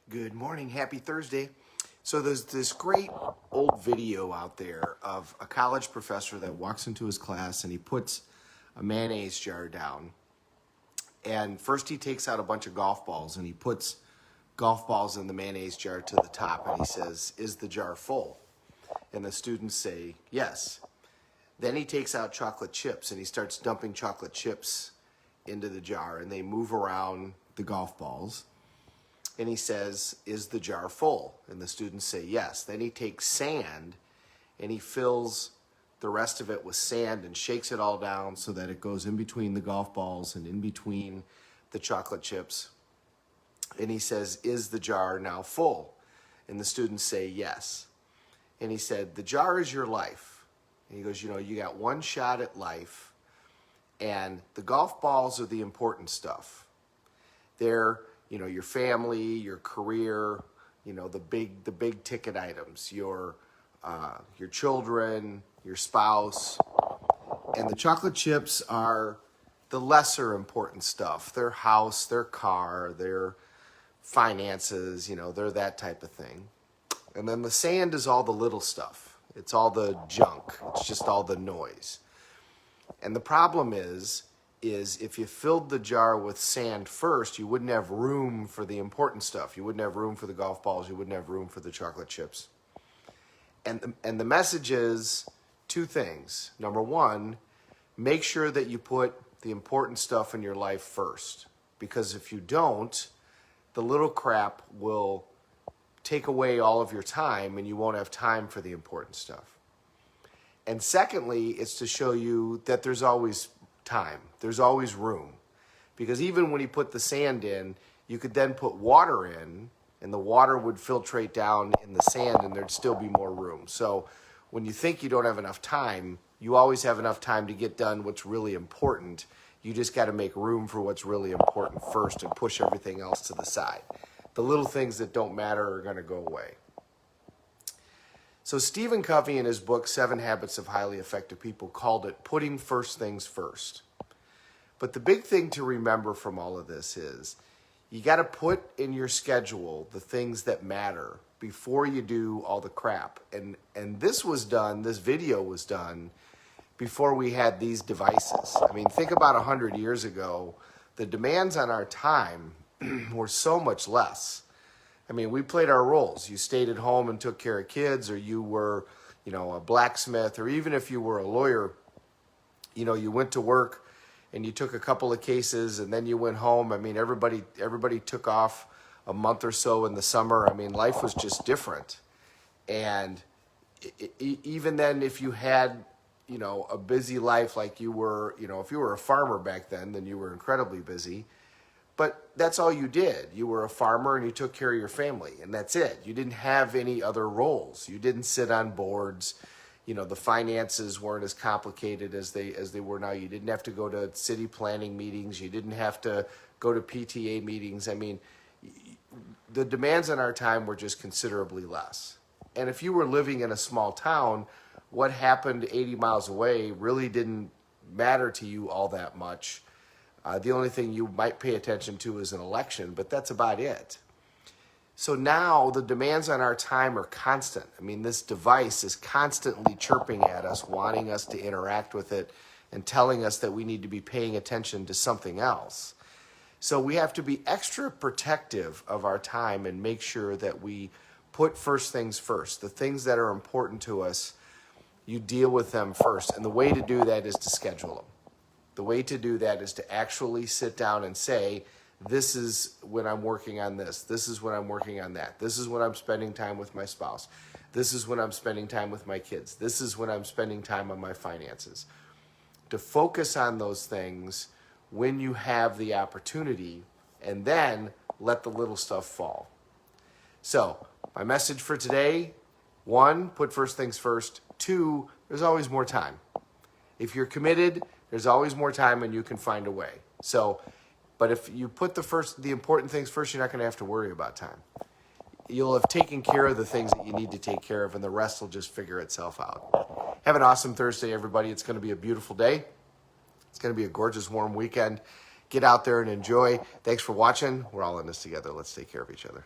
Good morning. Happy Thursday. So there's this great old video out there of a college professor that walks into his class and he puts a mayonnaise jar down. And first he takes out a bunch of golf balls and he puts golf balls in the mayonnaise jar to the top and he says, "Is the jar full?" And the students say, "Yes." Then he takes out chocolate chips and he starts dumping chocolate chips into the jar and they move around the golf balls. And he says, "Is the jar full?" And the students say, "Yes." Then he takes sand and he fills the rest of it with sand and shakes it all down so that it goes in between the golf balls and in between the chocolate chips. And he says, "Is the jar now full?" And the students say, "Yes." And he said, "The jar is your life." And he goes, "You got one shot at life, and the golf balls are the important stuff. They're your family, your career, the big ticket items, your children, your spouse, and the chocolate chips are the lesser important stuff. Their house, their car, their finances, they're that type of thing. And then the sand is all the little stuff. It's all the junk. It's just all the noise. And the problem is if you filled the jar with sand first, you wouldn't have room for the important stuff. You wouldn't have room for the golf balls. You wouldn't have room for the chocolate chips. And the message is two things. Number one, make sure that you put the important stuff in your life first. Because if you don't, the little crap will take away all of your time and you won't have time for the important stuff. And secondly, it's to show you that there's always time. There's always room. Because even when you put the sand in, you could then put water in, and the water would filtrate down in the sand, and there'd still be more room. So when you think you don't have enough time, you always have enough time to get done what's really important. You just got to make room for what's really important first and push everything else to the side. The little things that don't matter are going to go away. So Stephen Covey in his book, 7 Habits of Highly Effective People, called it putting first things first. But the big thing to remember from all of this is you got to put in your schedule the things that matter before you do all the crap. And this video was done before we had these devices. I mean, think about 100 years ago, the demands on our time were so much less. I mean, we played our roles. You stayed at home and took care of kids, or you were, a blacksmith, or even if you were a lawyer, you went to work and you took a couple of cases and then you went home. I mean, everybody took off a month or so in the summer. I mean, life was just different. And even then, if you had, a busy life like you were, if you were a farmer back then you were incredibly busy. But that's all you did. You were a farmer and you took care of your family, and that's it. You didn't have any other roles. You didn't sit on boards. The finances weren't as complicated as they were now. You didn't have to go to city planning meetings. You didn't have to go to PTA meetings. I mean, the demands on our time were just considerably less. And if you were living in a small town, what happened 80 miles away really didn't matter to you all that much. The only thing you might pay attention to is an election, but that's about it. So now the demands on our time are constant. I mean, this device is constantly chirping at us, wanting us to interact with it and telling us that we need to be paying attention to something else. So we have to be extra protective of our time and make sure that we put first things first. The things that are important to us, you deal with them first. And the way to do that is to schedule them. The way to do that is to actually sit down and say, this is when I'm working on this. This is when I'm working on that. This is when I'm spending time with my spouse. This is when I'm spending time with my kids. This is when I'm spending time on my finances. To focus on those things when you have the opportunity, and then let the little stuff fall. So, my message for today, 1, put first things first. 2, there's always more time. If you're committed, there's always more time and you can find a way. So, but if you put the important things first, you're not going to have to worry about time. You'll have taken care of the things that you need to take care of, and the rest will just figure itself out. Have an awesome Thursday, everybody. It's going to be a beautiful day. It's going to be a gorgeous, warm weekend. Get out there and enjoy. Thanks for watching. We're all in this together. Let's take care of each other.